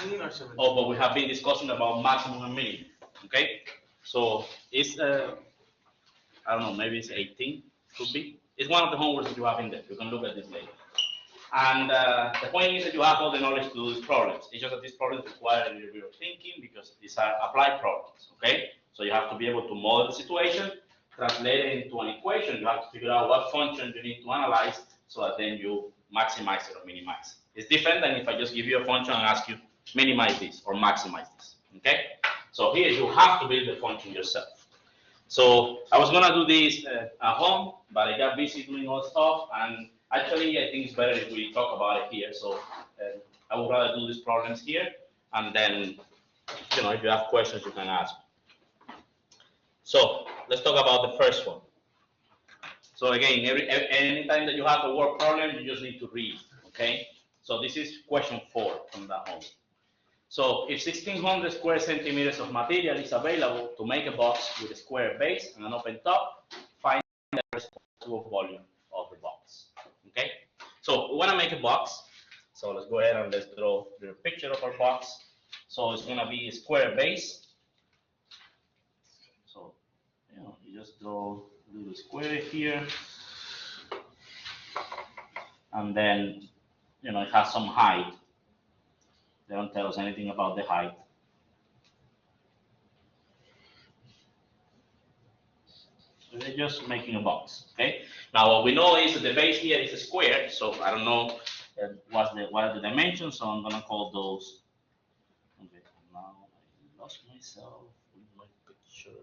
16 or 17? Oh, but we have been discussing about maximum and minimum. Okay, so it's I don't know, maybe it's 18, could be. It's one of the homeworks that you have in there. You can look at this later. And the point is that you have all the knowledge to do these problems. It's just that these problems require a little bit of thinking because these are applied problems. Okay, so you have to be able to model the situation, translate it into an equation. You have to figure out what function you need to analyze so that then you maximize it or minimize it. It's different than if I just give you a function and ask you minimize this or maximize this. Okay, so here you have to build the function yourself. So I was gonna do this at home, but I got busy doing all stuff, and actually I think it's better if we talk about it here. So I would rather do these problems here, and then if you have questions, you can ask. So let's talk about the first one. So again, anytime that you have a word problem, you just need to read. Okay. So this is question 4 from that home. So if 1600 square centimeters of material is available to make a box with a square base and an open top, find the responsible volume of the box. Okay, so we want to make a box. So let's go ahead and let's draw the picture of our box. So it's going to be a square base. So you just draw a little square here, and then it has some height. They don't tell us anything about the height. So they're just making a box, okay? Now what we know is that the base here is a square, so I don't know what are the dimensions, so I'm gonna call those. Okay, now I lost myself with my picture.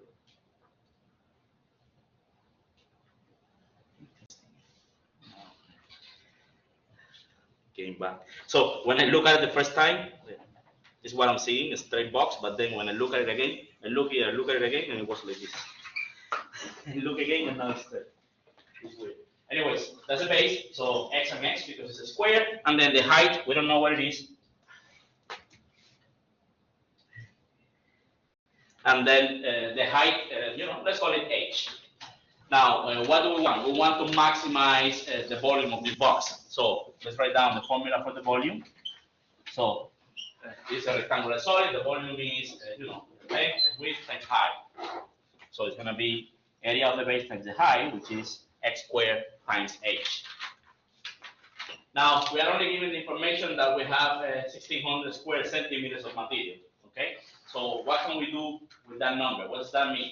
Getting back. So when I look at it the first time, this is what I'm seeing, a straight box, but then when I look at it again, I look here, I look at it again, and it was like this. I look again, and now it's straight. It's weird. Anyways, that's the base, so x and x because it's a square, and then the height, we don't know what it is. And then the height, let's call it h. Now, what do we want? We want to maximize the volume of this box. So let's write down the formula for the volume. So it's a rectangular solid. The volume is, the length, the width times height. So it's going to be area of the base times the height, which is x squared times h. Now, we are only given the information that we have 1600 square centimeters of material. Okay? So what can we do with that number? What does that mean?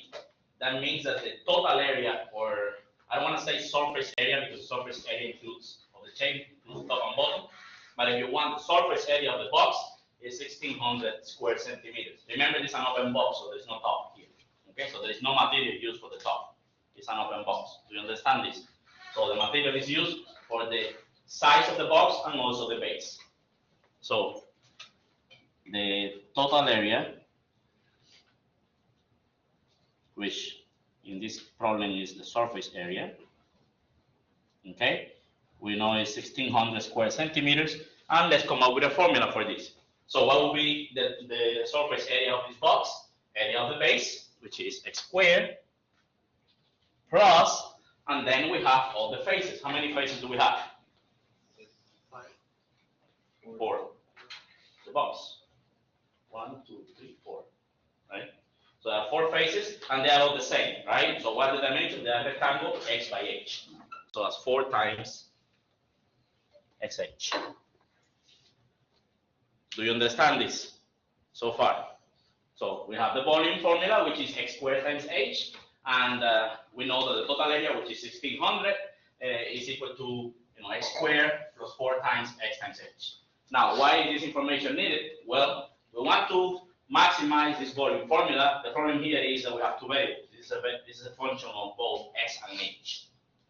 That means that the total area, or I don't want to say surface area because the surface area includes of the shape, includes top and bottom. But if you want the surface area of the box, is 1600 square centimeters. Remember, this is an open box, so there's no top here. Okay, so there is no material used for the top. It's an open box. Do you understand this? So the material is used for the size of the box and also the base. So the total area, which in this problem is the surface area, okay, we know it's 1600 square centimeters, and let's come up with a formula for this. So what will be the surface area of this box? Area of the base, which is x squared, plus, and then we have all the faces. How many faces do we have? 4. The box. 1, 2, 3, 4. Right? So there are 4 faces, and they are all the same, right? So what are the dimensions? They are rectangle, x by h. So that's 4 times xh. Do you understand this so far? So we have the volume formula, which is x squared times h, and we know that the total area, which is 1600, is equal to x squared plus 4 times x times h. Now, why is this information needed? Well, we want to maximize this volume formula. The problem here is that we have 2 variables. This is a function of both x and h.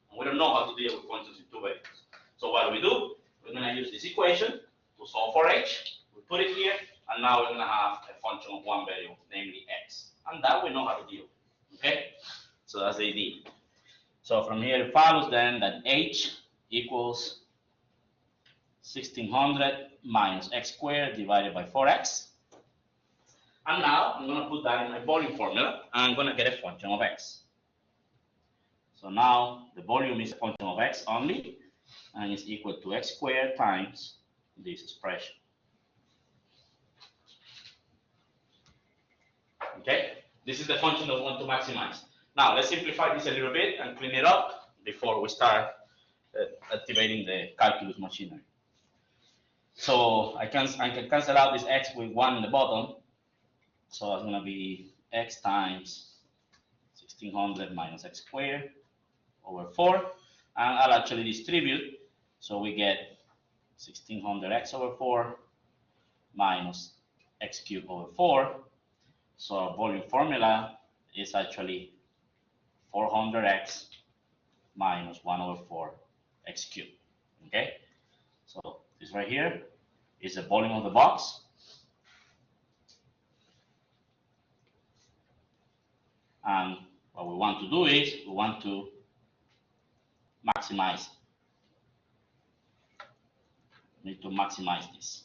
And we don't know how to deal with functions in 2 variables. So what do? We're going to use this equation to solve for h. We put it here, and now we're going to have a function of 1 variable, namely x. And that we know how to deal with. Okay? So that's the idea. So from here it follows then that h equals 1600 minus x squared divided by 4x. And now I'm going to put that in my volume formula, and I'm going to get a function of x. So now the volume is a function of x only, and it's equal to x squared times this expression. Okay? This is the function that we want to maximize. Now, let's simplify this a little bit and clean it up before we start activating the calculus machinery. So I can cancel out this x with 1 in the bottom. So it's going to be x times 1600 minus x squared over 4. And I'll actually distribute. So we get 1600x over 4 minus x cubed over 4. So our volume formula is actually 400x minus 1 over 4 x cubed. Okay? So this right here is the volume of the box. And what we want to do is we want to maximize. We need to maximize this.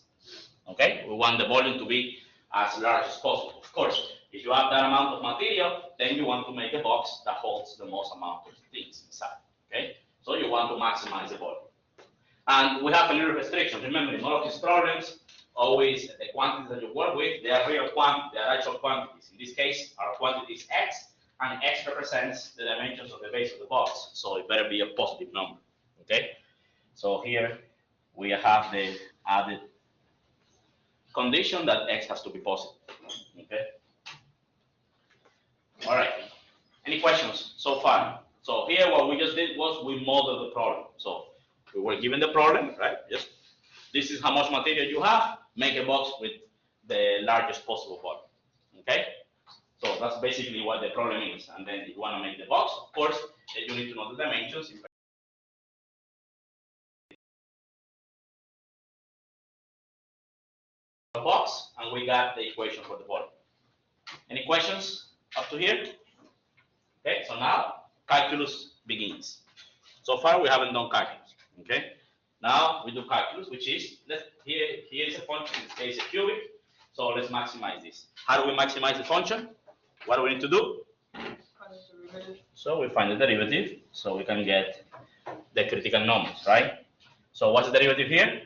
Okay? We want the volume to be as large as possible. Of course, if you have that amount of material, then you want to make a box that holds the most amount of things inside. Okay? So you want to maximize the volume. And we have a little restriction. Remember, in all of these problems, always the quantities that you work with, they are real quantities, they are actual quantities. In this case, our quantity is x, and x represents the dimensions of the base of the box. So it better be a positive number. Okay? So here we have the added condition that x has to be positive. Okay? All right. Any questions so far? So here what we just did was we modeled the problem. So we were given the problem, right? Just this is how much material you have. Make a box with the largest possible volume. Okay? So that's basically what the problem is. And then if you want to make the box, of course, you need to know the dimensions. The box, and we got the equation for the volume. Any questions up to here? Okay, so now calculus begins. So far we haven't done calculus. Okay, now we do calculus, which is here is a function, in this case a cubic. So let's maximize this. How do we maximize the function? What do we need to do? So we find the derivative, so we can get the critical numbers, right? So what's the derivative here?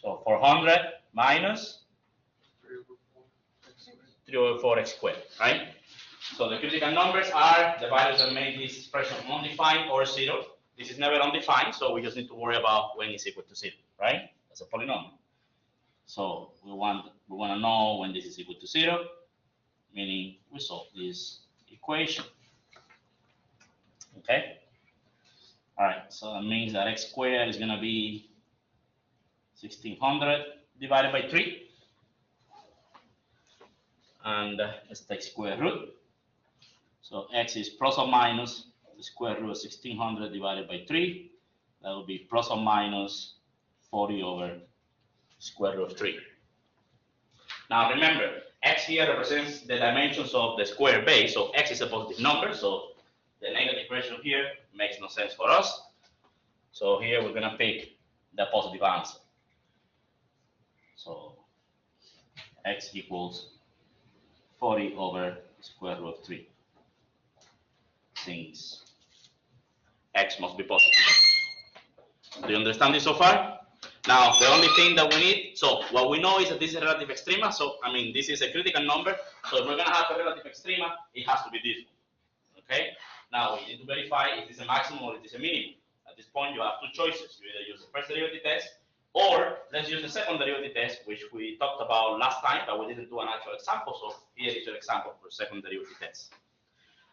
So 400 minus 3 over 4 x squared, right? So the critical numbers are the values that make this expression undefined or 0. This is never undefined, so we just need to worry about when it's equal to 0, right? That's a polynomial. So we want to know when this is equal to 0, meaning we solve this equation. Okay? All right, so that means that x squared is going to be 1600 divided by 3. And let's take square root. So x is plus or minus the square root of 1600 divided by 3. That will be plus or minus 40 over square root of 3. Now remember, x here represents the dimensions of the square base. So x is a positive number. So the negative ratio here makes no sense for us. So here we're going to pick the positive answer. So x equals 40 over square root of 3. Since x must be positive. Do you understand this so far? Now, the only thing that we need, so what we know is that this is a relative extrema. So, I mean, this is a critical number. So if we're going to have a relative extrema, it has to be this one. Okay? Now, we need to verify if it's a maximum or if it's a minimum. At this point, you have two choices. You either use the first derivative test, or let's use the second derivative test, which we talked about last time, but we didn't do an actual example. So here is your example for second derivative test.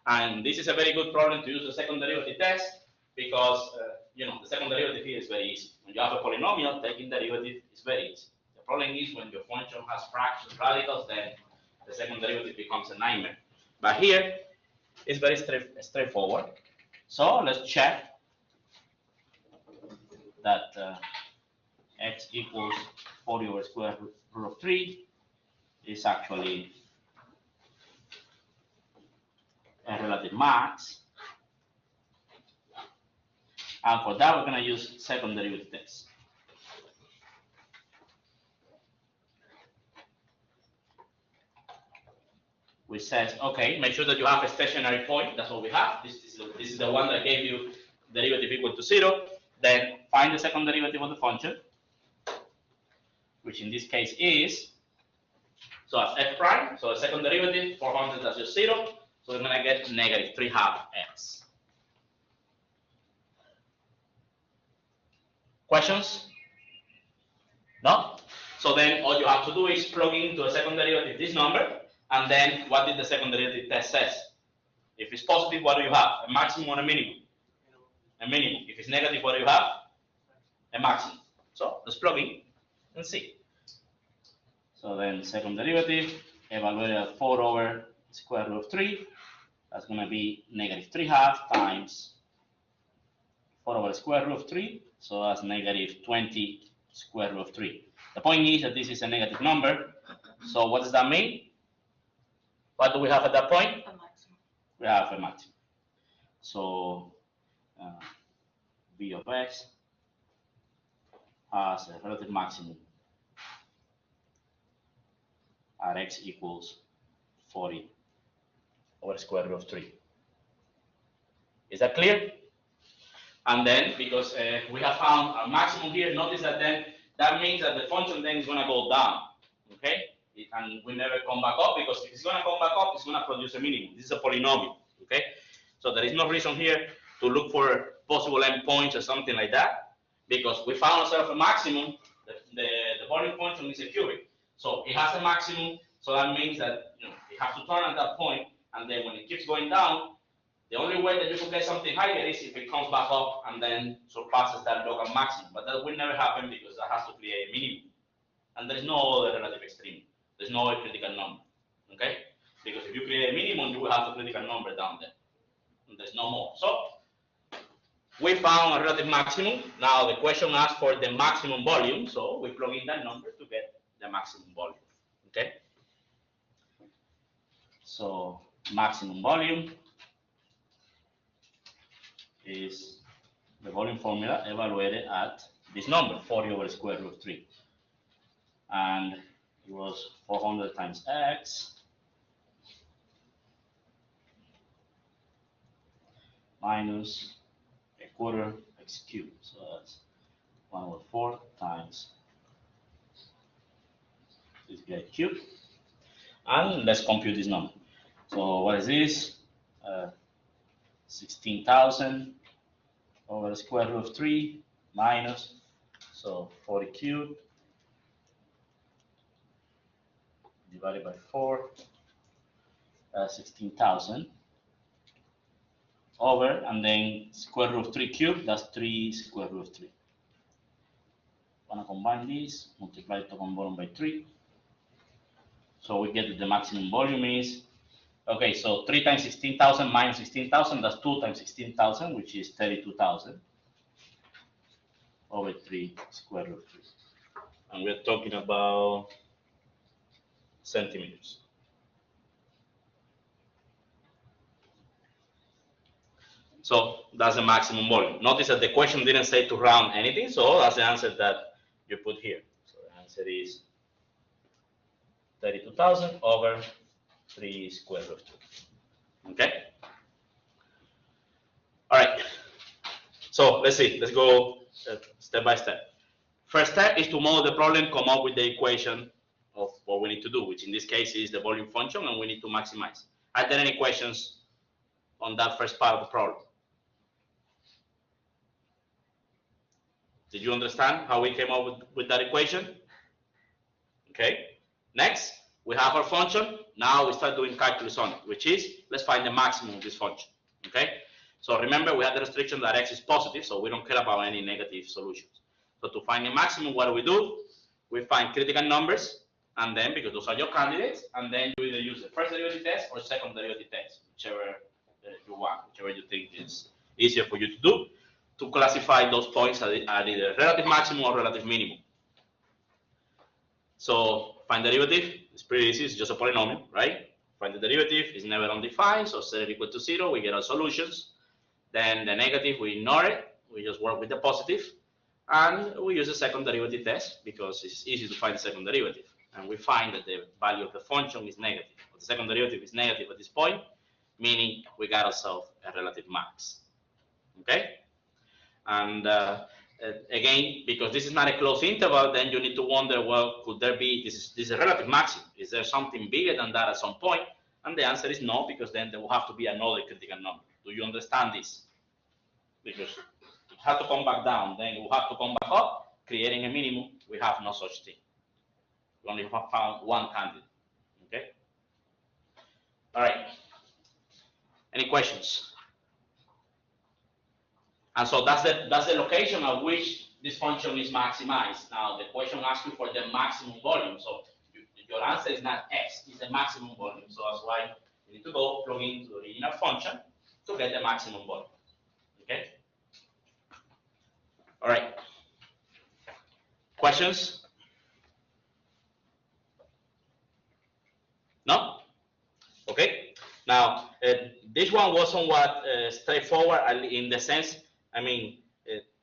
And this is a very good problem to use the second derivative test because, you know, the second derivative here is very easy. When you have a polynomial, taking derivative is very easy. The problem is when your function has fractions, radicals, then the second derivative becomes a nightmare. But here, it's very straightforward. So let's check that x equals 40 over square root of 3 is actually a relative max. And for that, we're going to use second derivative test. Which says, okay, make sure that you have a stationary point. That's what we have. This is the one that gave you derivative equal to 0. Then find the second derivative of the function, which in this case is So as f prime, so the second derivative, 400, that's just 0. So we're going to get negative 3/2 x. Questions? No? So then all you have to do is plug into the second derivative this number, and then what did the second derivative test says? If it's positive, what do you have? A maximum or a minimum? A minimum. If it's negative, what do you have? A maximum. So let's plug in and see. So then second derivative, evaluated at 4 over square root of 3. That's going to be negative 3/2 times 4 over square root of 3. So that's negative 20 square root of 3. The point is that this is a negative number. So what does that mean? What do we have at that point? A maximum. We have a maximum. So v of x has a relative maximum at x equals 40 over square root of 3. Is that clear? And then, because we have found a maximum here, notice that then that means that the function then is going to go down, okay? And we never come back up, because if it's going to come back up, it's going to produce a minimum. This is a polynomial, okay? So there is no reason here to look for possible endpoints or something like that, because we found ourselves a maximum. The volume function is a cubic, so it has a maximum. So that means that it has to turn at that point, and then when it keeps going down, the only way that you can get something higher is if it comes back up and then surpasses that local maximum. But that will never happen, because that has to create a minimum. And there is no other relative extreme. There's no critical number, okay? Because if you create a minimum, you will have a critical number down there. And there's no more. So we found a relative maximum. Now the question asks for the maximum volume. So we plug in that number to get the maximum volume, okay? So maximum volume is the volume formula evaluated at this number, 40 over square root of 3. And it was 400 times x minus a quarter x cubed. So that's 1 over 4 times this guy cubed. And let's compute this number. So what is this? 16,000 over the square root of 3 minus, so 40 cubed divided by 4, 16,000 over, and then square root of 3 cubed, that's 3 square root of 3. I'm going to combine these, multiply top and bottom by 3. So we get that the maximum volume is, okay, so 3 times 16,000 minus 16,000, that's 2 times 16,000, which is 32,000 over 3 square root of 3. And we're talking about centimeters. So that's the maximum volume. Notice that the question didn't say to round anything, so that's the answer that you put here. So the answer is 32,000 over 3 square root of 2. Okay? All right. So let's see. Let's go step by step. First step is to model the problem, come up with the equation of what we need to do, which in this case is the volume function, and we need to maximize. Are there any questions on that first part of the problem? Did you understand how we came up with that equation? Okay. Next, we have our function. Now we start doing calculus on it, which is, let's find the maximum of this function. Okay. So remember, we had the restriction that x is positive, so we don't care about any negative solutions. So to find the maximum, what do? We find critical numbers, and then, because those are your candidates, and then you either use the first derivative test or second derivative test, whichever you want, whichever you think is easier for you to do, to classify those points at either relative maximum or relative minimum. So find the derivative, it's pretty easy, it's just a polynomial, right? Find the derivative, it's never undefined, so set it equal to 0, we get our solutions. Then the negative, we ignore it, we just work with the positive, and we use the second derivative test because it's easy to find the second derivative. And we find that the value of the function is negative. The second derivative is negative at this point, meaning we got ourselves a relative max. Okay? And again, because this is not a closed interval, then you need to wonder, well, could there be, this is a relative maximum. Is there something bigger than that at some point? And the answer is no, because then there will have to be another critical number. Do you understand this? Because you have to come back down, then you have to come back up, creating a minimum. We have no such thing. We only have found one candidate. Okay? All right. Any questions? And so that's the location at which this function is maximized. Now the question asks you for the maximum volume. So your answer is not x, it's the maximum volume. So that's why you need to go plug into the original function to get the maximum volume. Okay? All right. Questions? No? Okay. Now, this one was somewhat straightforward in the sense, I mean,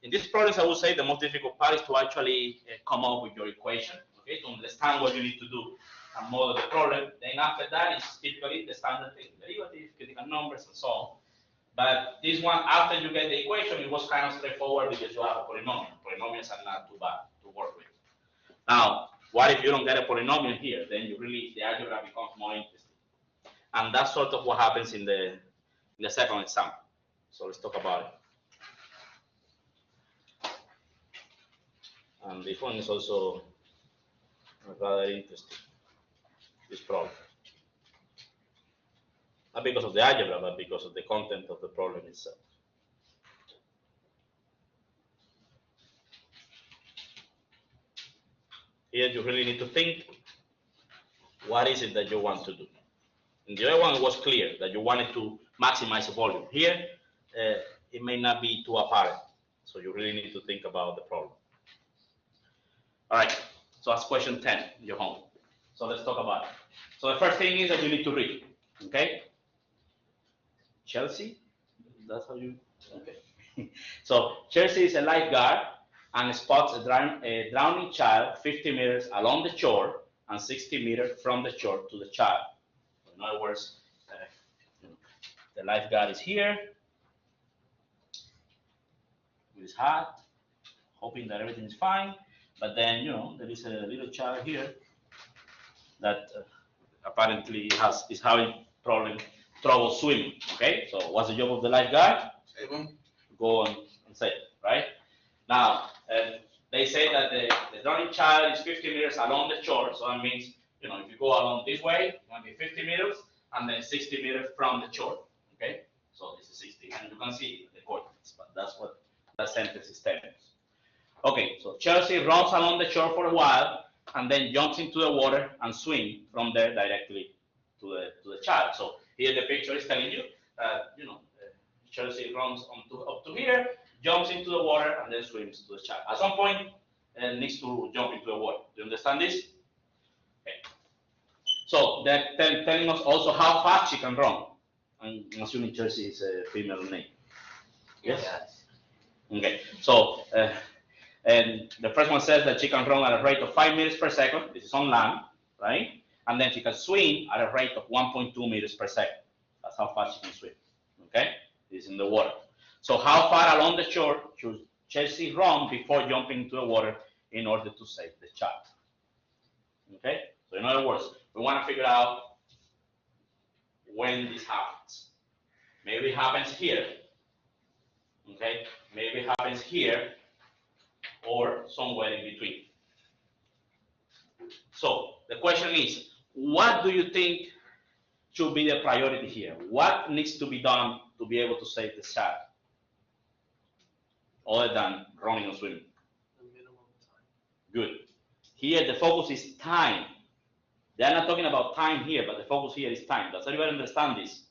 in these problems, I would say the most difficult part is to actually come up with your equation, okay, to understand what you need to do and model the problem. Then after that is typically the standard thing, derivatives, critical numbers, and so on. But this one, after you get the equation, it was kind of straightforward because you have a polynomial. Polynomials are not too bad to work with. Now, what if you don't get a polynomial here? Then you really, the algebra becomes more interesting. And that's sort of what happens in the second example. So let's talk about it. And this one is also rather interesting, this problem. Not because of the algebra, but because of the content of the problem itself. Here you really need to think, what is it that you want to do? In the other one, it was clear that you wanted to maximize the volume. Here, it may not be too apparent. So you really need to think about the problem. All right, so that's question 10, your home. So let's talk about it. So the first thing is that you need to read, okay? Chelsea, that's how you, okay. So Chelsea is a lifeguard and spots a drowning child 50 meters along the shore and 60 meters from the shore to the child. In other words, the lifeguard is here with his hat, hoping that everything is fine. But then, there is a little child here that apparently is having trouble swimming. Okay, so what's the job of the lifeguard? Save him. Go and save it, right? Now, they say that the drowning child is 50 meters along the shore. So that means, if you go along this way, it's going to be 50 meters, and then 60 meters from the shore. Okay, so this is 60, and you can see the coordinates, but that's what that sentence is telling us. Okay, so Chelsea runs along the shore for a while and then jumps into the water and swims from there directly to the child. So here the picture is telling you, Chelsea runs up to here, jumps into the water, and then swims to the child. At some point, needs to jump into the water. Do you understand this? Okay. So they're telling us also how fast she can run. I'm assuming Chelsea is a female name. Yes? Okay, so and the first one says that she can run at a rate of 5 meters per second. This is on land, right? And then she can swim at a rate of 1.2 meters per second. That's how fast she can swim, okay? This is in the water. So how far along the shore should Chelsea run before jumping into the water in order to save the child? Okay? So in other words, we want to figure out when this happens. Maybe it happens here, okay? Maybe it happens here, or somewhere in between. So the question is, what do you think should be the priority here? What needs to be done to be able to save the child, other than running and swimming? The minimum time. Good. Here the focus is time. They are not talking about time here, but the focus here is time. Does everybody understand this?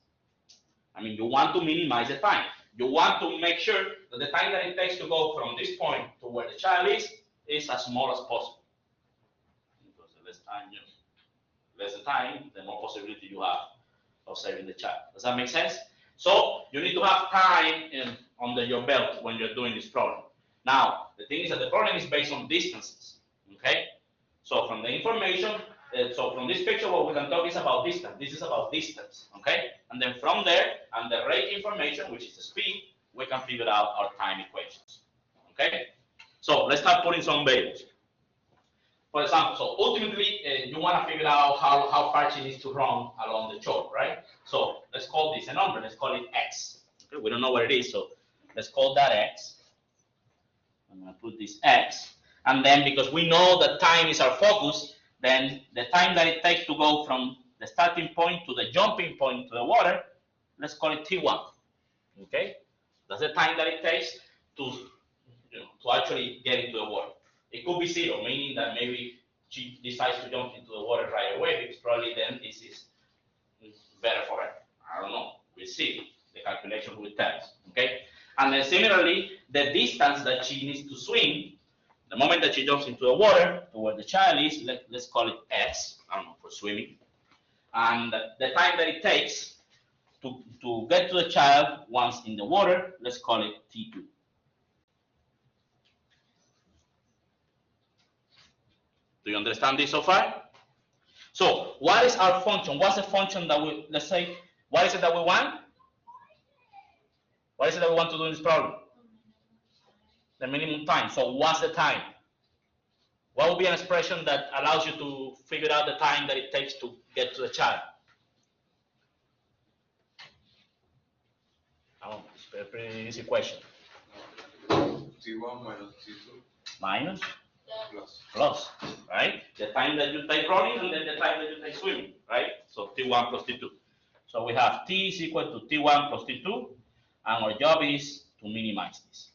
I mean, you want to minimize the time. You want to make sure that the time that it takes to go from this point to where the child is as small as possible. Because the less time, less the time, the more possibility you have of saving the child. Does that make sense? So you need to have time under your belt when you're doing this problem. Now, the thing is that the problem is based on distances. Okay? So from the information, so from this picture, what we can talk is about distance. This is about distance, okay? And then from there, and the rate information, which is the speed, we can figure out our time equations, okay? So let's start putting some variables. For example, so ultimately, you want to figure out how far she needs to run along the shore, right? So let's call this a number. Let's call it x. Okay, we don't know what it is, so let's call that x. I'm going to put this x. And then because we know that time is our focus, then the time that it takes to go from the starting point to the jumping point to the water, let's call it t1. Okay? That's the time that it takes to actually get into the water. It could be 0, meaning that maybe she decides to jump into the water right away, because probably then this is better for her. I don't know. We'll see. The calculation will tell us. Okay? And then similarly, the distance that she needs to swim, the moment that she jumps into the water to where the child is, let's call it s, I don't know, for swimming. And the time that it takes to get to the child once in the water, let's call it t2. Do you understand this so far? So what is our function? What's the function that we, let's say, what is it that we want? What is it that we want to do in this problem? The minimum time. So what's the time? What would be an expression that allows you to figure out the time that it takes to get to the child? Oh, it's a pretty easy question. T1 minus T2. Minus? Plus. Plus, right? The time that you take running and then the time that you take swimming, right? So T1 plus T2. So we have T is equal to T1 plus T2, and our job is to minimize this.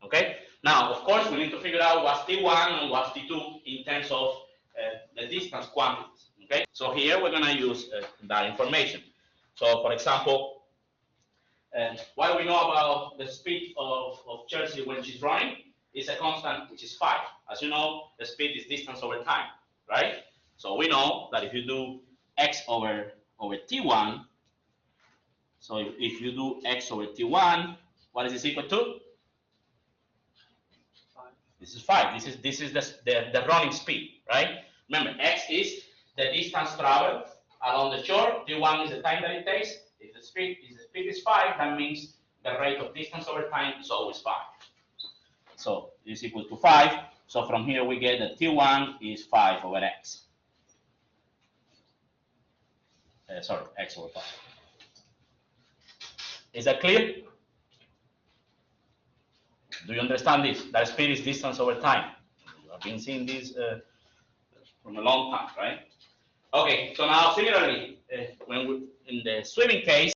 Okay? Now, of course, we need to figure out what's T1 and what's T2 in terms of the distance quantities. Okay? So here we're going to use that information. So, for example, what do we know about the speed of Chelsea when she's running? It's a constant, which is 5. As you know, the speed is distance over time, right? So we know that if you do x over t1, so if you do x over t1, what is this equal to? 5. This is 5. This is the running speed, right? Remember, x is the distance traveled along the shore. T1 is the time that it takes. If the speed is 5, that means the rate of distance over time is always 5. So this is equal to 5. So from here we get that T1 is 5 over x. Sorry, x over 5. Is that clear? Do you understand this? That speed is distance over time. I've been seeing this from a long time, right? Okay, so now similarly, when we in the swimming case,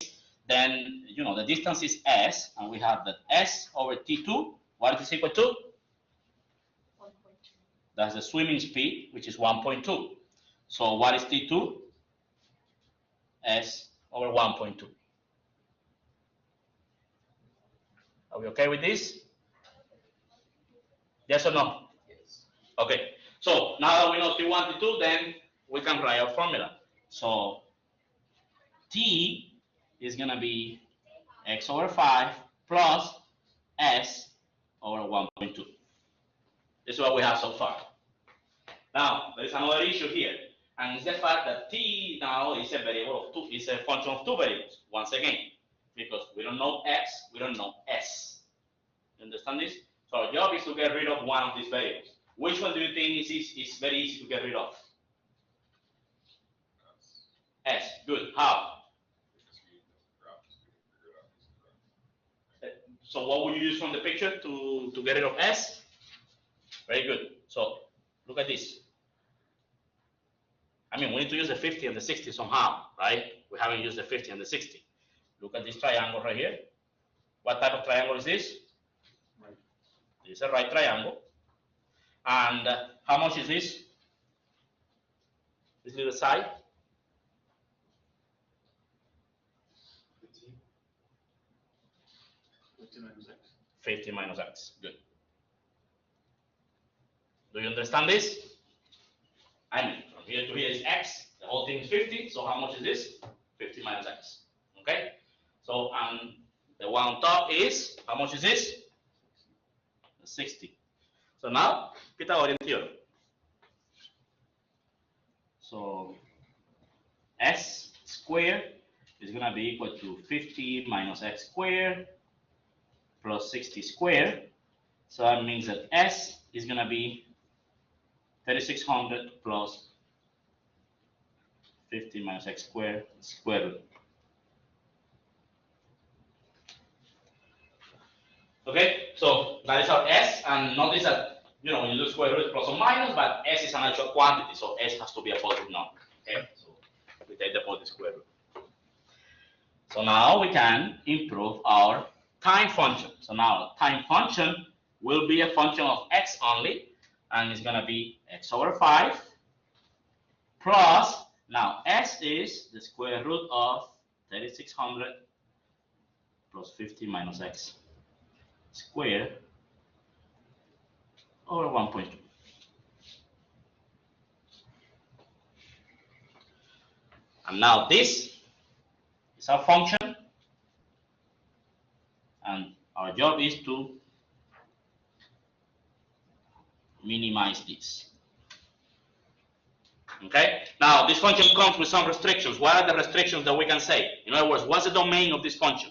then the distance is s, and we have that s over t2. What is equal to? 1.2. That's the swimming speed, which is 1.2. So what is t2? S over 1.2. Are we okay with this? Yes or no? Yes. Okay. So now that we know T1, T2, then we can write our formula. So T is going to be x over 5 plus S over 1.2. This is what we have so far. Now, there is another issue here, and it's the fact that T now is a variable of 2, is a function of 2 variables, once again, because we don't know X, we don't know S. You understand this? So our job is to get rid of one of these variables. Which one do you think is very easy to get rid of? S. Good. How? So what would you use from the picture to get rid of S? Very good. So look at this. I mean, we need to use the 50 and the 60 somehow, right? We haven't used the 50 and the 60. Look at this triangle right here. What type of triangle is this? Right. This is a right triangle. And how much is this? This little side? 50. 50 minus x. 50 minus x. Good. Do you understand this? I mean, from here to here is x. The whole thing is 50. So how much is this? 50 minus x. Okay? So, and the one on top is, how much is this? 60. So now, Pythagorean theorem. So, s squared is going to be equal to 50 minus x squared plus 60 squared. So that means that S is going to be 3600 plus 50 minus x squared square root. Okay, so that is our S, and notice that, when you do square root plus or minus, but S is an actual quantity, so S has to be a positive number. Okay, so we take the positive square root. So now we can improve our time function. So now time function will be a function of x only, and it's going to be x over 5 plus, now S is the square root of 3600 plus 50 minus x squared over 1.2. And now this is our function, and our job is to minimize this. Okay? Now this function comes with some restrictions. What are the restrictions that we can say? In other words, what's the domain of this function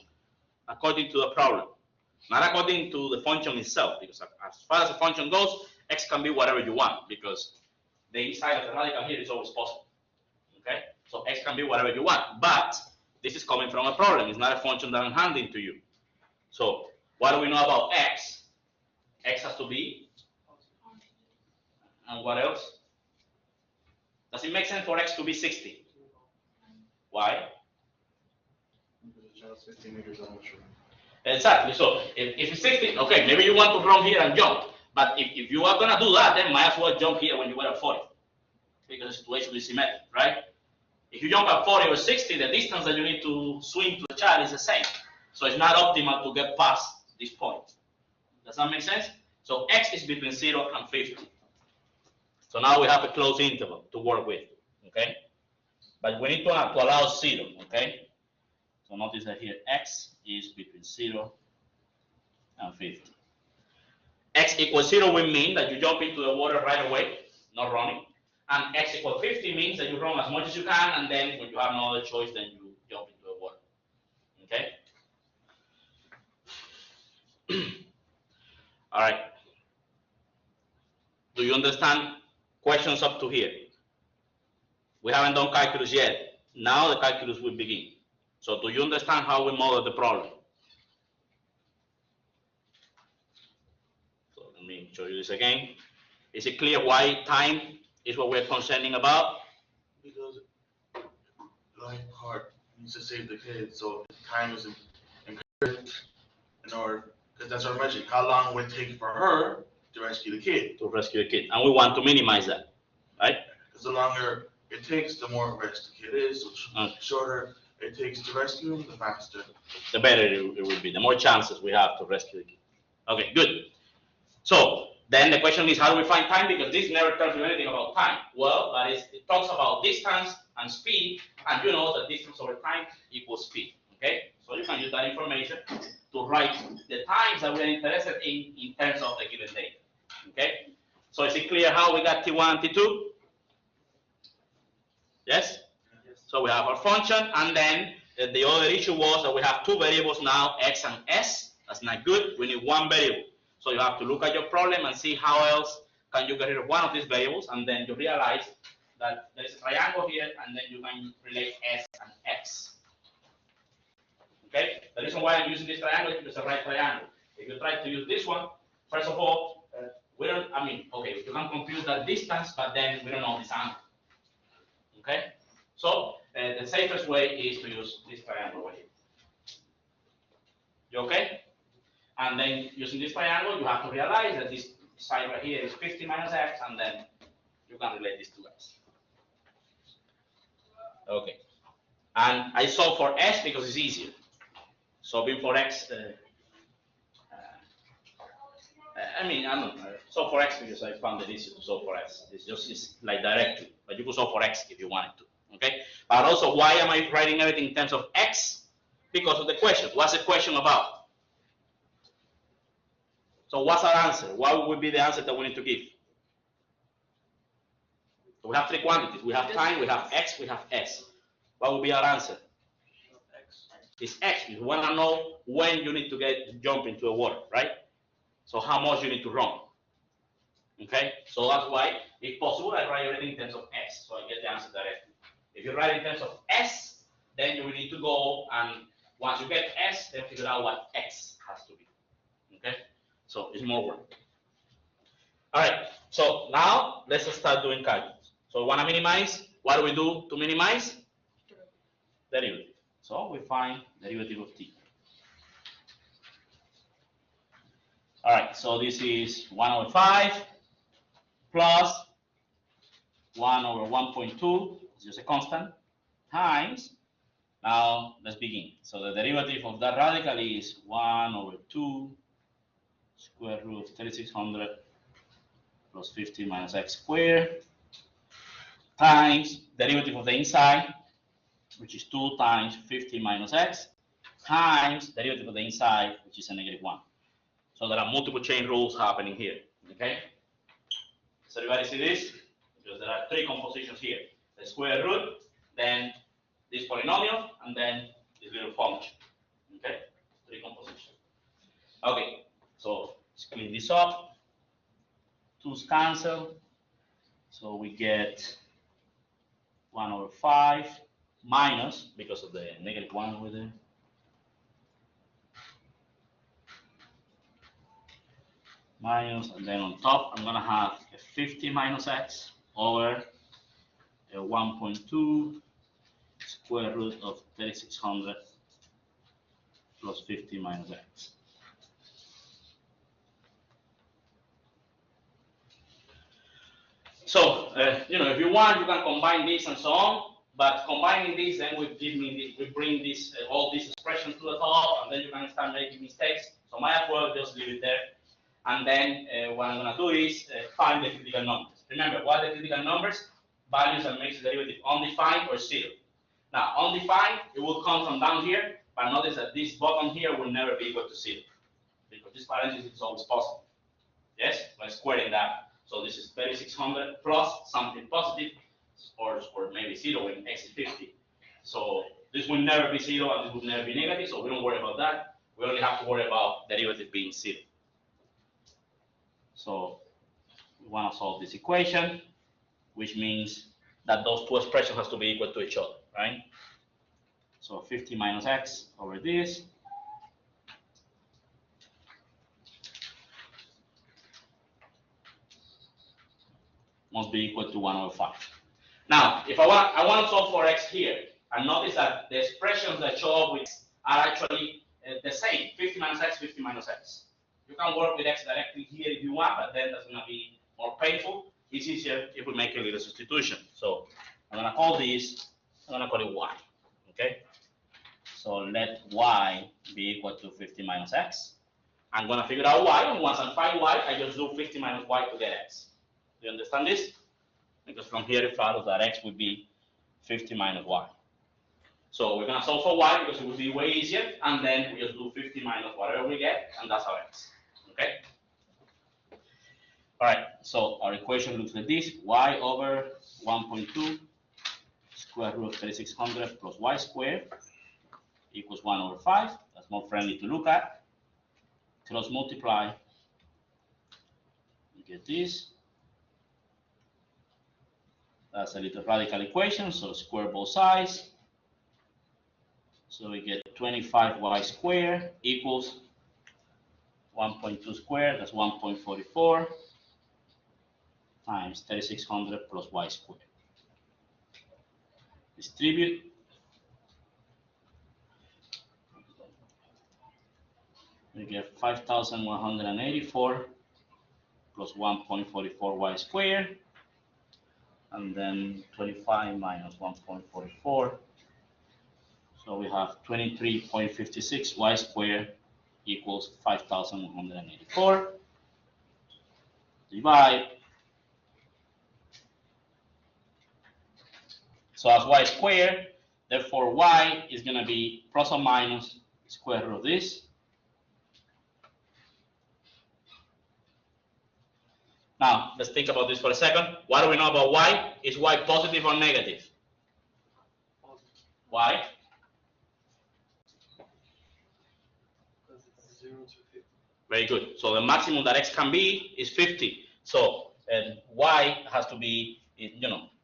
according to the problem? Not according to the function itself, because as far as the function goes, x can be whatever you want, because the inside of the radical here is always positive. Okay? So x can be whatever you want, but this is coming from a problem. It's not a function that I'm handing to you. So what do we know about x? X has to be, and what else? Does it make sense for x to be 60? Why? Because the child's 15 meters on the shore. Exactly. So if it's 60, okay, maybe you want to run here and jump. But if you are going to do that, then might as well jump here when you were at 40. Because the situation is symmetric, right? If you jump at 40 or 60, the distance that you need to swim to the child is the same. So it's not optimal to get past this point. Does that make sense? So x is between 0 and 50. So now we have a closed interval to work with, okay? But we need to allow 0, okay? So notice that here x is between 0 and 50. X equals 0 will mean that you jump into the water right away, not running. And x equals 50 means that you run as much as you can, and then when you have no other choice, then you jump into the water. Okay? All right. Do you understand questions up to here? We haven't done calculus yet. Now the calculus will begin. So do you understand how we model the problem? So let me show you this again. Is it clear why time is what we're concerning about? Because Lionheart needs to save the kid, so time is encouraged in order, because that's what I mentioned. How long would it take for her to rescue the kid? To rescue the kid. And we want to minimize that, right? Because the longer it takes, the more at risk the kid is. So Okay. shorter it takes to rescue him, the faster. The better it will be, the more chances we have to rescue the kid. Okay, good. So then the question is, how do we find time? Because this never tells you anything about time. Well, that is, it talks about distance and speed, and you know that distance over time equals speed. Okay, so you can use that information to write the times that we're interested in terms of the given data. Okay, so is it clear how we got T1 and T2? Yes? So we have our function, and then the other issue was that we have two variables now, x and s. That's not good. We need one variable. So you have to look at your problem and see how else can you get rid of one of these variables, and then you realize that there is a triangle here, and then you can relate s and x. Okay? The reason why I'm using this triangle is because it's a right triangle. If you try to use this one, first of all, we don't, okay, you can compute that distance, but then we don't know this angle. Okay? So the safest way is to use this triangle over here. You okay? And then using this triangle, you have to realize that this side right here is 50 minus x, and then you can relate this to x. Okay. And I solve for s because it's easier. Solving for x, I don't know. Solve for x because I found it easy to solve for s. It's like directly, but you could solve for x if you wanted to. Okay. But also, why am I writing everything in terms of x? Because of the question. What's the question about? So what's our answer? What would be the answer that we need to give? So we have three quantities. We have time, we have x, we have s. What would be our answer? is x. You want to know when you need to jump into the water, right? So how much you need to run. Okay, so that's why, if possible, I write everything in terms of s, so I get the answer directly. If you write in terms of s, then you will need to go and once you get s, then figure out what x has to be. Okay, so it's more work. All right, so now let's start doing calculus. So we want to minimize. What do we do to minimize? Derivative. So we find derivative of t. All right, so this is 1 over 5 plus 1 over 1.2, it's just a constant, times, now let's begin. So the derivative of that radical is 1 over 2 square root of 3600 plus 50 minus x squared times derivative of the inside, which is 2 times 50 minus x, times derivative of the inside, which is a -1. So there are multiple chain rules happening here, okay? So everybody see this? Because there are 3 compositions here. The square root, then this polynomial, and then this little function. Okay? 3 compositions. Okay, so let's clean this up. 2's cancel. So we get 1 over 5 minus, because of the -1 over there. Minus, and then on top, I'm gonna have a 50 minus x over a 1.2 square root of 3600 plus 50 minus x. So, if you want, you can combine this and so on, but combining this then will bring this, all these expressions to the top, and then you can start making mistakes. So might as well just leave it there. And then what I'm going to do is find the critical numbers. Remember, what are the critical numbers? Values that makes the derivative undefined or 0. Now, undefined, it will come from down here, but notice that this bottom here will never be equal to 0, because this parenthesis is always positive. Yes, by squaring that. So this is 3600 plus something positive, or maybe 0 when x is 50. So this will never be 0 and this will never be negative, so we don't worry about that. We only have to worry about derivative being 0. So we want to solve this equation, which means that those 2 expressions have to be equal to each other, right? So 50 minus x over this must be equal to 1 over 5. Now, if I want to solve for x here, and notice that the expressions that show up with are actually the same, 50 minus x, 50 minus x. You can work with x directly here if you want, but then that's going to be more painful. It's easier if we make a little substitution. So I'm going to call this, I'm going to call it y, okay? So let y be equal to 50 minus x. I'm going to figure out y, and once I find y, I just do 50 minus y to get x. Do you understand this? Because from here it follows that x would be 50 minus y. So we're going to solve for y because it would be way easier, and then we just do 50 minus whatever we get, and that's our x. Okay? All right, so our equation looks like this: y over 1.2 square root of 3600 plus y squared equals 1 over 5. That's more friendly to look at. Cross multiply, you get this. That's a little radical equation, so square both sides. So we get 25y squared equals 1.2 squared, that's 1.44, times 3600 plus y squared. Distribute. We get 5,184 plus 1.44y squared, and then 25 minus 1.44. So we have 23.56 y squared equals 5,184. Divide. So as y squared, therefore y is going to be plus or minus square root of this. Now, let's think about this for a second. What do we know about y? Is y positive or negative? Why? Very good. So the maximum that x can be is 50. So y has to be,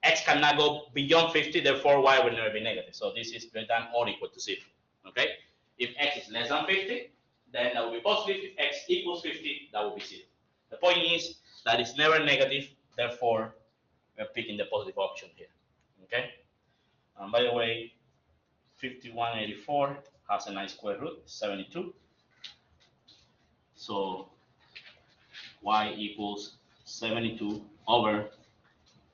x cannot go beyond 50, therefore y will never be negative. So this is greater than or equal to 0. Okay? If x is less than 50, then that will be positive. If x equals 50, that will be 0. The point is that it's never negative, therefore we're picking the positive option here. Okay? And by the way, 5184 has a nice square root, 72. So y equals 72 over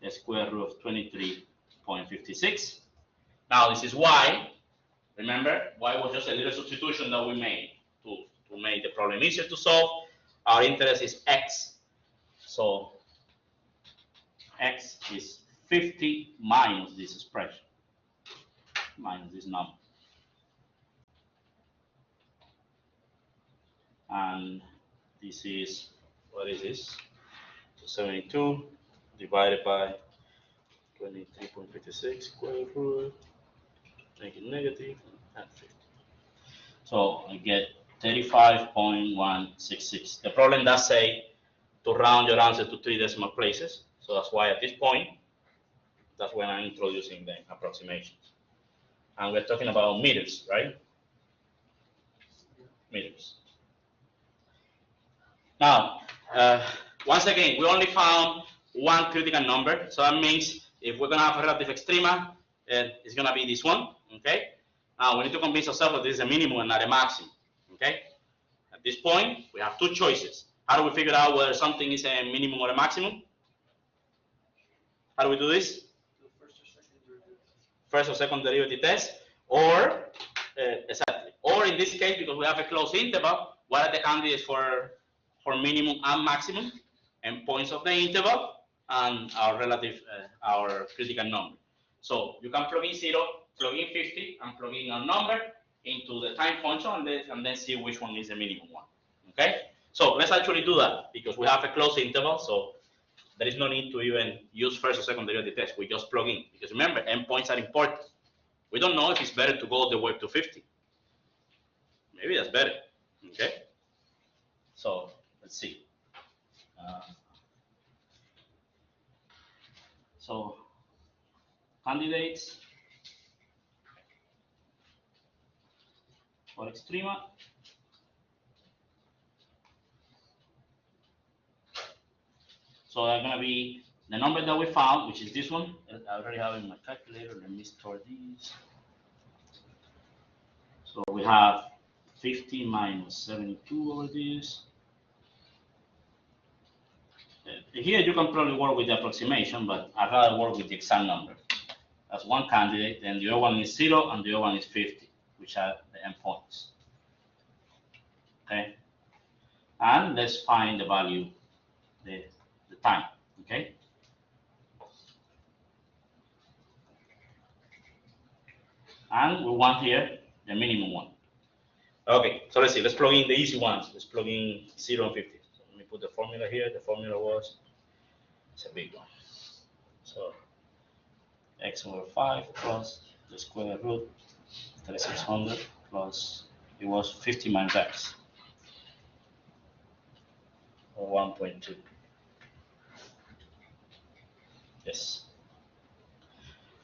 the square root of 23.56. Now this is y. Remember, y was just a little substitution that we made to make the problem easier to solve. Our interest is x. So x is 50 minus this expression, minus this number. And this is, what is this? So 72 divided by 23.56 square root, make it negative, and 50. So I get 35.166. The problem does say to round your answer to 3 decimal places. So that's why at this point, that's when I'm introducing the approximations. And we're talking about meters, right? Meters. Now, once again, we only found one critical number. So that means if we're going to have a relative extrema, it's going to be this one, okay? Now, we need to convince ourselves that this is a minimum and not a maximum, okay? At this point, we have two choices. How do we figure out whether something is a minimum or a maximum? How do we do this? First or second derivative test, or, exactly. Or in this case, because we have a closed interval, what are the candidates for minimum and maximum, and points of the interval, and our relative, our critical number. So you can plug in 0, plug in 50, and plug in a number into the time function, and then see which one is the minimum one. Okay? So let's actually do that, because we have a closed interval, so there is no need to even use first or second derivative test. We just plug in, because remember, endpoints are important. We don't know if it's better to go all the way to 50. Maybe that's better. Okay? So let's see. So candidates for extrema. So they're going to be the number that we found, which is this one. I already have it in my calculator. Let me store these. So we have 50 minus 72 over this. Here you can probably work with the approximation, but I'd rather work with the exact number. That's one candidate, then the other one is 0, and the other one is 50, which are the endpoints. Okay? And let's find the value, the time, okay? And we want here the minimum one. Okay, so let's see, let's plug in the easy ones. Let's plug in 0 and 50. So let me put the formula here. The formula was, it's a big one. So x over 5 plus the square root 3600 plus, it was 50 minus x, or 1.2. Yes.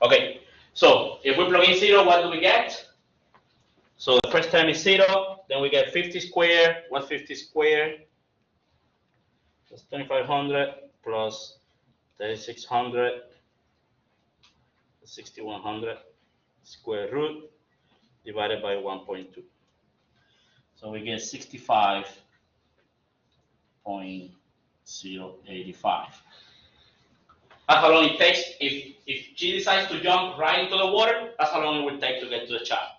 Okay, so if we plug in 0, what do we get? So the first term is 0, then we get 50 squared. What's 50 squared? That's 2500 plus 3600, 6100 square root divided by 1.2. So we get 65.085. That's how long it takes. If she decides to jump right into the water, that's how long it will take to get to the child.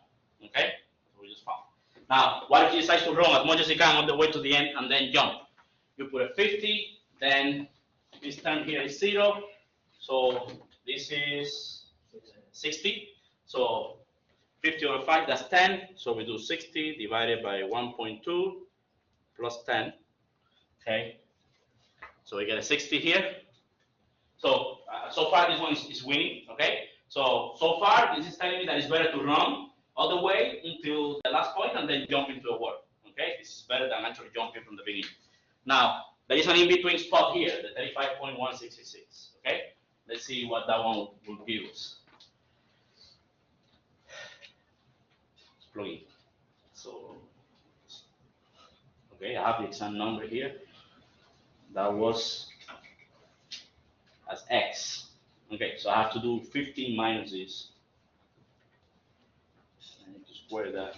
Okay? We just found. Now, what if she decides to run as much as she can all the way to the end and then jump? You put a 50, then this term here is 0. So this is 60. So 50 over 5, that's 10. So we do 60 divided by 1.2 plus 10. Okay? So we get a 60 here. So, so far this one is winning, okay? So far this is telling me that it's better to run all the way until the last point and then jump into the water, okay? this is better than actually jumping from the beginning. Now, there is an in-between spot here, the 35.166, okay? Let's see what that one will give us. Let's plug in. So, okay, I have the exact number here. That was as X. Okay, so I have to do 15 minus this. I need to square that.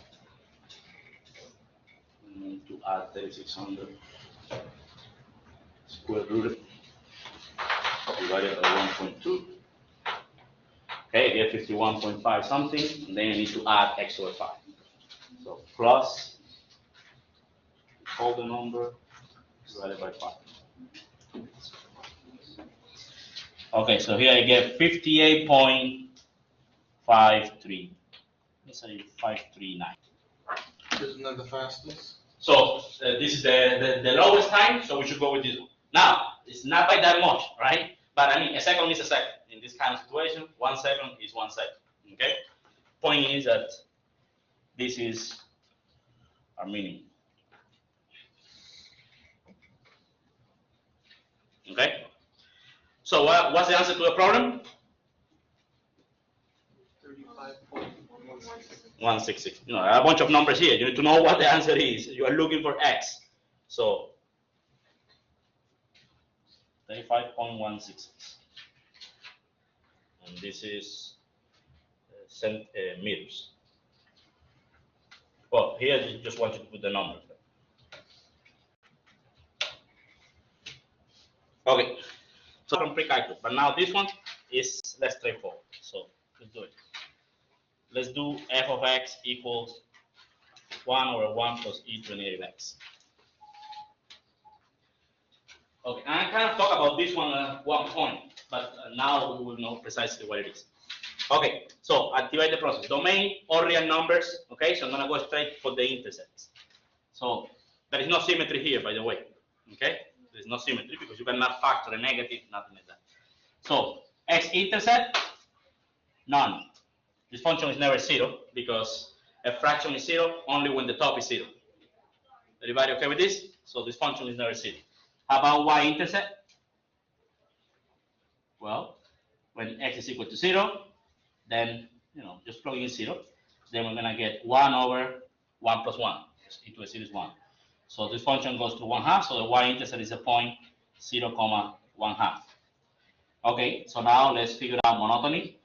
I need to add 3600. Square root divided by 1.2. Okay, I get 51.5 something, and then I need to add X over 5. So plus, hold the number, divided by 5. Okay, so here I get 58.53. Let's say 539. Isn't that the fastest? So this is the lowest time, so we should go with this one. Now, it's not by that much, right? But I mean, a second is a second. In this kind of situation, 1 second is 1 second, okay? Point is that this is our minimum. Okay? So what's the answer to the problem? 166. You know, a bunch of numbers here. You need to know what the answer is. You are looking for X. So 35.166. And this is meters. Well, here you just want you to put the number. Okay. So from pre-calculus. But now this one is less straightforward. So let's do it. Let's do f of x equals 1 over 1 plus e to the negative x. Okay, and I kind of talk about this one at one point, but now we will know precisely what it is. Okay, so activate the process. Domain or real numbers, okay, so I'm going to go straight for the intercepts. So there is no symmetry here, by the way, okay? There's no symmetry because you cannot factor a negative, nothing like that. So x-intercept, none. This function is never 0 because a fraction is 0 only when the top is 0. Everybody okay with this? So this function is never 0. How about y-intercept? Well, when x is equal to 0, then, just plug in 0. Then we're going to get 1 over 1 plus 1. E to the 0 is 1. So this function goes to 1/2, so the y-intercept is a point 0, 1/2. Okay, so now let's figure out monotony.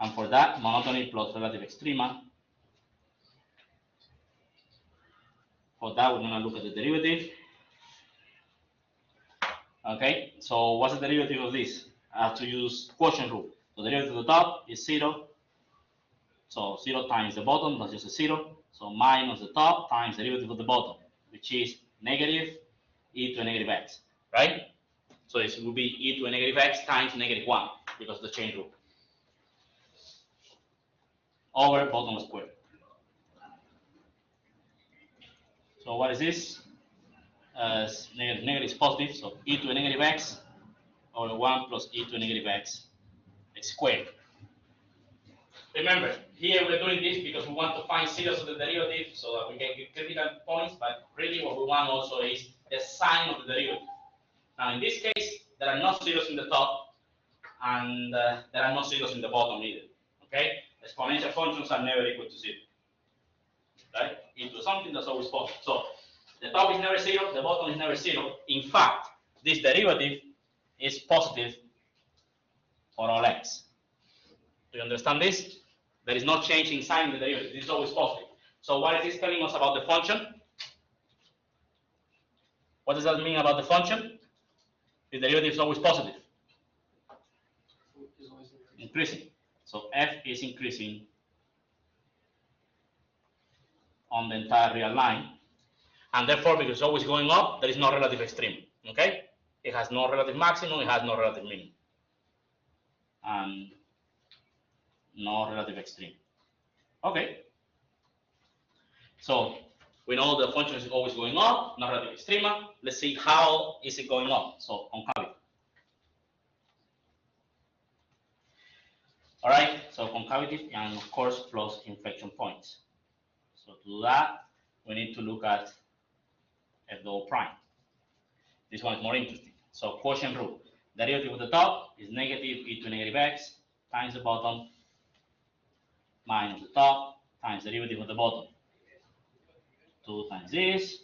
And for that, monotony plus relative extrema. For that, we're going to look at the derivative. Okay, so what's the derivative of this? I have to use quotient rule. So the derivative of the top is 0. So 0 times the bottom, that's just a 0. So minus the top times the derivative of the bottom, which is negative e to a negative x, right? So this will be e to a negative x times -1 because of the chain rule. Over bottom square. So what is this? Negative is positive, so e to a negative x over 1 plus e to a negative x squared. Remember, here we're doing this because we want to find zeros of the derivative so that we can get critical points, but really what we want also is the sign of the derivative. Now in this case, there are no zeros in the top, and there are no zeros in the bottom either, okay? Exponential functions are never equal to 0, right? Into something that's always positive. So the top is never 0, the bottom is never 0. In fact, this derivative is positive for all x. Do you understand this? There is no change in sign of the derivative. This is always positive. So what is this telling us about the function? What does that mean about the function? The derivative is always positive. Increasing. So f is increasing on the entire real line. And therefore, because it's always going up, there is no relative extreme. Okay? It has no relative maximum, it has no relative minimum. And no relative extreme. Okay. So we know the function is always going up, no relative extrema. Let's see how is it going up. So concavity. All right, so concavity and of course plus inflection points. So to do that, we need to look at f double prime. This one is more interesting. So quotient rule. Derivative of the top is negative e to negative x times the bottom minus the top times derivative of the bottom. 2 times this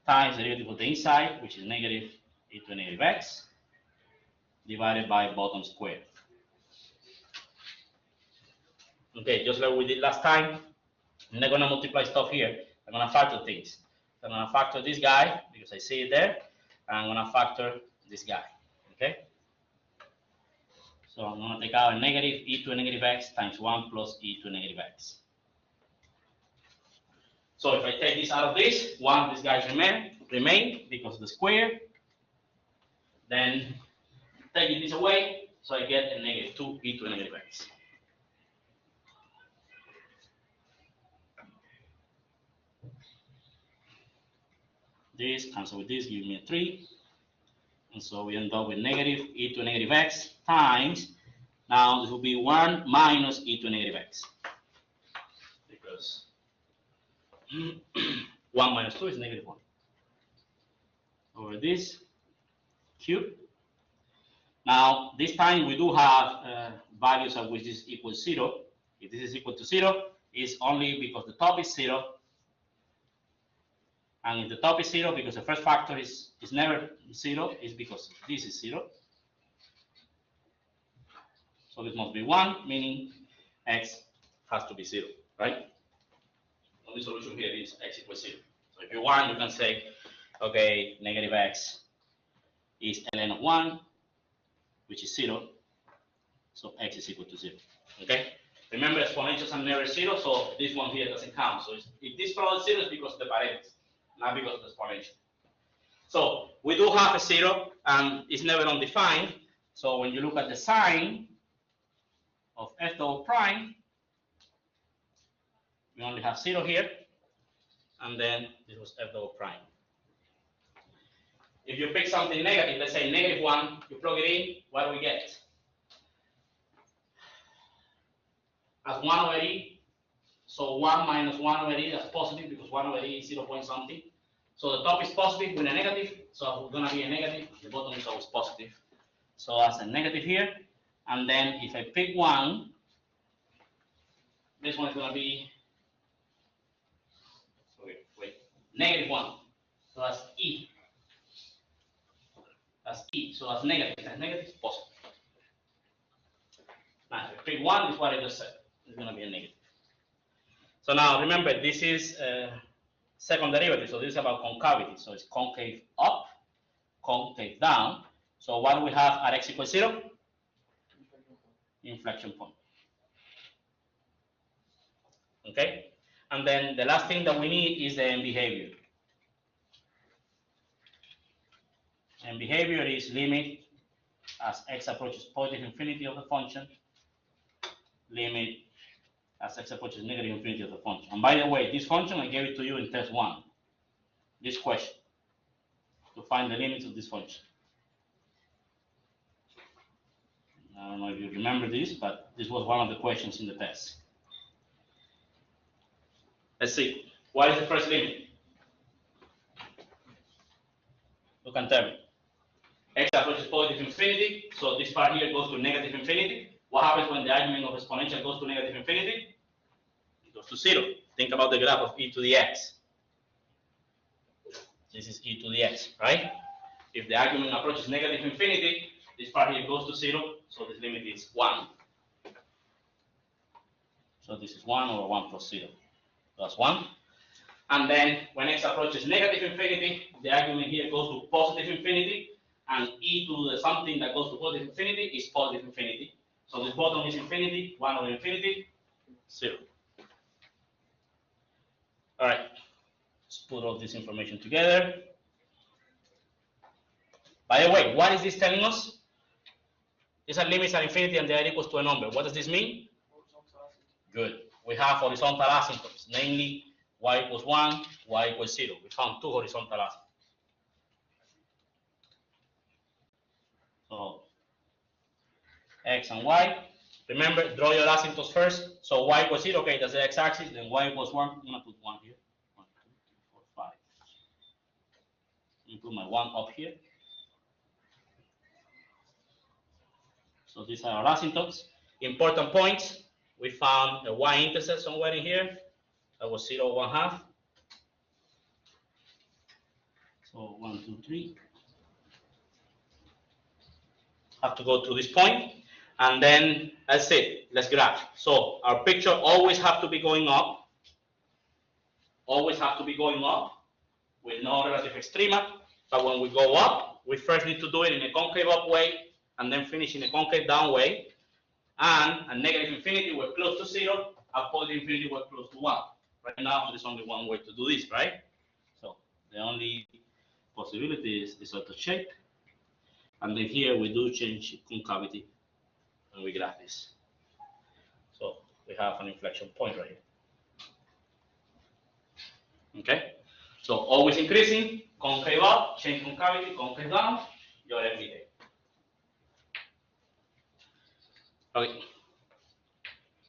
times derivative of the inside, which is negative e to negative x divided by bottom square. Okay, just like we did last time, I'm not gonna multiply stuff here. I'm gonna factor things. So I'm gonna factor this guy because I see it there, and I'm gonna factor this guy. Okay. So I'm gonna take out a negative e to a negative x times 1 plus e to a negative x. So if I take this out of this, these guys remain because of the square. Then taking this away, so I get a negative 2 e to a negative x. This cancel with this, give me a 3. And so we end up with negative e to a negative x times, now this will be 1 minus e to a negative x. Because 1 minus 2 is negative 1. Over this cube. Now, this time we do have values at which this equals 0. If this is equal to 0, it's only because the top is 0. And if the top is 0, because the first factor is never 0, is because this is 0. So this must be 1, meaning x has to be 0, right? The only solution here is x equals 0. So if you want, you can say, okay, negative x is ln of 1, which is 0. So x is equal to 0, okay? Remember, exponentials are never 0, so this one here doesn't count. So if this product is 0, it's because of the parentheses, not because of the exponential. So we do have a 0, and it's never undefined. So when you look at the sign of f double prime, we only have 0 here, and then this was f double prime. If you pick something negative, let's say negative 1, you plug it in, what do we get? As 1 over e, so 1 minus 1 over e, that's positive because 1 over e is 0 point something. So the top is positive with a negative, so it's going to be a negative, the bottom is always positive. So that's a negative here, and then if I pick 1, this one is going to be, negative 1, so that's e. That's e, so that's negative, positive. Now if I pick 1, this is what I just said, it's going to be a negative. So now remember, this is second derivative, so this is about concavity. So it's concave up, concave down. So what do we have at x equals 0? Inflection point. Okay? And then the last thing that we need is the end behavior. And behavior is limit as x approaches positive infinity of the function, limit as x approaches negative infinity of the function. And by the way, this function, I gave it to you in test 1, this question, to find the limits of this function. I don't know if you remember this, but this was one of the questions in the test. Let's see, what is the first limit? Look and tell me. X approaches positive infinity, so this part here goes to negative infinity. What happens when the argument of exponential goes to negative infinity? It goes to 0. Think about the graph of e to the x. This is e to the x, right? If the argument approaches negative infinity, this part here goes to 0, so this limit is 1. So this is 1 over 1 plus 0. That's 1. And then when x approaches negative infinity, the argument here goes to positive infinity, and e to the something that goes to positive infinity is positive infinity. So this bottom is infinity, 1 over infinity, 0. All right, let's put all this information together. By the way, what is this telling us? These are limits at infinity and they are equals to a number. What does this mean? Good. We have horizontal asymptotes, namely y equals 1, y equals 0. We found 2 horizontal asymptotes. So x and y, Remember, draw your asymptotes first. So y equals 0, okay, that's the x-axis. Then y equals 1. I'm going to put 1 here. 1, 2, 3, 4, 5. Let me put my 1 up here. So these are our asymptotes. Important points. We found a y-intercept somewhere in here. That was 0, 1/2. So 1, 2, 3. Have to go to this point, and then that's it. Let's graph. So our picture always have to be going up. Always have to be going up with no relative extrema. But when we go up, we first need to do it in a concave up way, and then finish in a concave down way. And at negative infinity, we're close to 0. At positive infinity, we're close to 1. Right now, there's only one way to do this, right? So the only possibility is auto shape. And then here we do change concavity and we graph this. So we have an inflection point right here. Okay? So always increasing, concave up, change concavity, concave down, your MBA. Okay.